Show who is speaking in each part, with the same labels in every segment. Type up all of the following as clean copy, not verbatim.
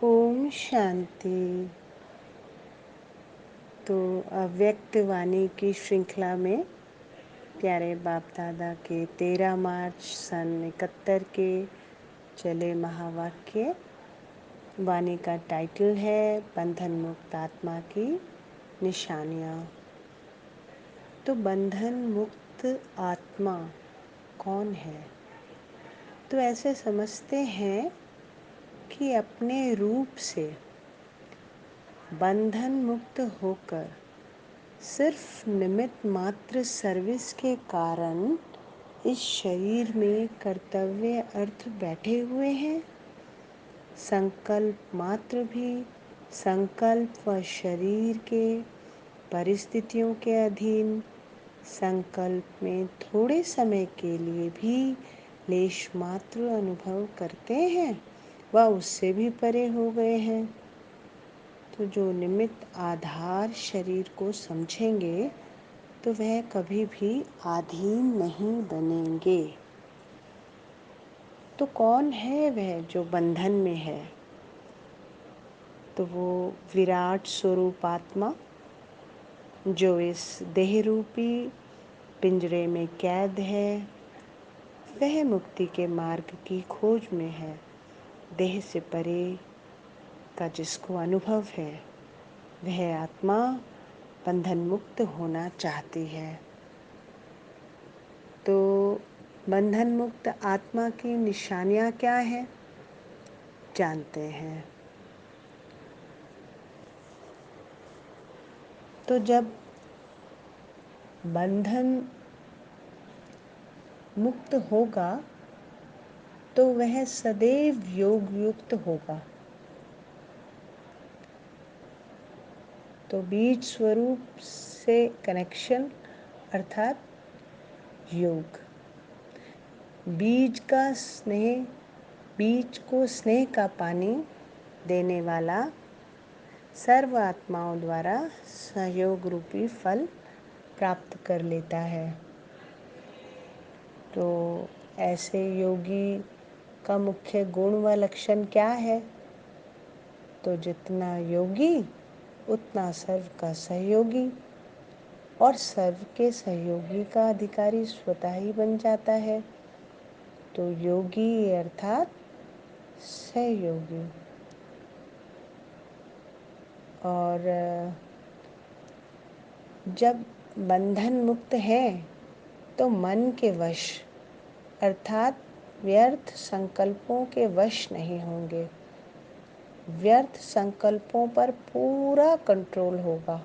Speaker 1: ओम शांति। तो अव्यक्त वाणी की श्रृंखला में प्यारे बाप दादा के 13 मार्च सन 71 के चले महावाक्य। वाणी का टाइटल है बंधन मुक्त आत्मा की निशानियाँ। तो बंधन मुक्त आत्मा कौन है? तो ऐसे समझते हैं कि अपने रूप से बंधन मुक्त होकर सिर्फ निमित्त मात्र सर्विस के कारण इस शरीर में कर्तव्य अर्थ बैठे हुए हैं। संकल्प मात्र भी संकल्प व शरीर के परिस्थितियों के अधीन, संकल्प में थोड़े समय के लिए भी लेश मात्र अनुभव करते हैं व उससे भी परे हो गए हैं। तो जो निमित्त आधार शरीर को समझेंगे तो वह कभी भी अधीन नहीं बनेंगे। तो कौन है वह जो बंधन में है? तो वो विराट स्वरूप आत्मा जो इस देह रूपी पिंजरे में कैद है, वह मुक्ति के मार्ग की खोज में है। देह से परे का जिसको अनुभव है वह आत्मा बंधन मुक्त होना चाहती है। तो बंधन मुक्त आत्मा की निशानियाँ क्या है जानते हैं। तो जब बंधन मुक्त होगा तो वह सदैव योग युक्त होगा। तो बीज स्वरूप से कनेक्शन अर्थात योग। बीज का स्नेह, बीज को स्नेह का पानी देने वाला सर्व आत्माओं द्वारा सहयोग रूपी फल प्राप्त कर लेता है। तो ऐसे योगी का मुख्य गुण व लक्षण क्या है? तो जितना योगी उतना सर्व का सहयोगी, और सर्व के सहयोगी का अधिकारी स्वतः ही बन जाता है। तो योगी अर्थात सहयोगी। और जब बंधन मुक्त है तो मन के वश अर्थात व्यर्थ संकल्पों के वश नहीं होंगे। व्यर्थ संकल्पों पर पूरा कंट्रोल होगा।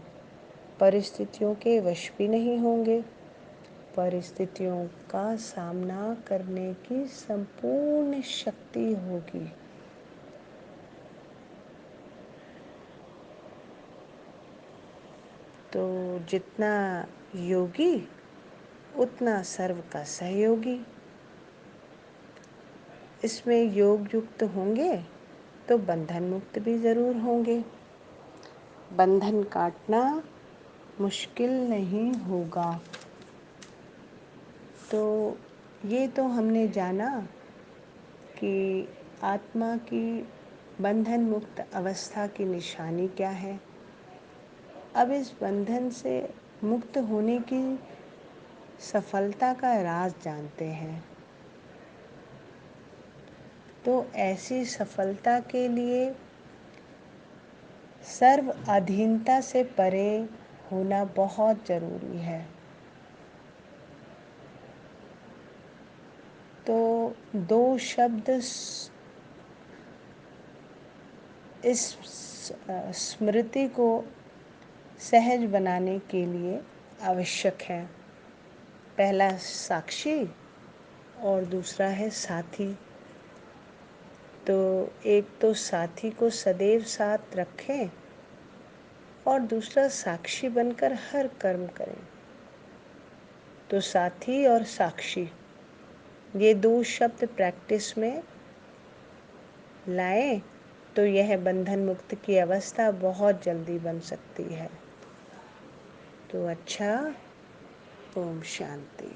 Speaker 1: परिस्थितियों के वश भी नहीं होंगे। परिस्थितियों का सामना करने की संपूर्ण शक्ति होगी। तो जितना योगी उतना सर्व का सहयोगी। इसमें योग युक्त होंगे तो बंधन मुक्त भी ज़रूर होंगे। बंधन काटना मुश्किल नहीं होगा। तो ये तो हमने जाना कि आत्मा की बंधन मुक्त अवस्था की निशानी क्या है। अब इस बंधन से मुक्त होने की सफलता का राज जानते हैं। तो ऐसी सफलता के लिए सर्व अधीनता से परे होना बहुत ज़रूरी है। तो दो शब्द इस स्मृति को सहज बनाने के लिए आवश्यक है। पहला साक्षी और दूसरा है साथी। तो एक तो साथी को सदैव साथ रखें और दूसरा साक्षी बनकर हर कर्म करें। तो साथी और साक्षी ये दो शब्द प्रैक्टिस में लाएं तो यह बंधन मुक्त की अवस्था बहुत जल्दी बन सकती है। तो अच्छा, ओम शांति।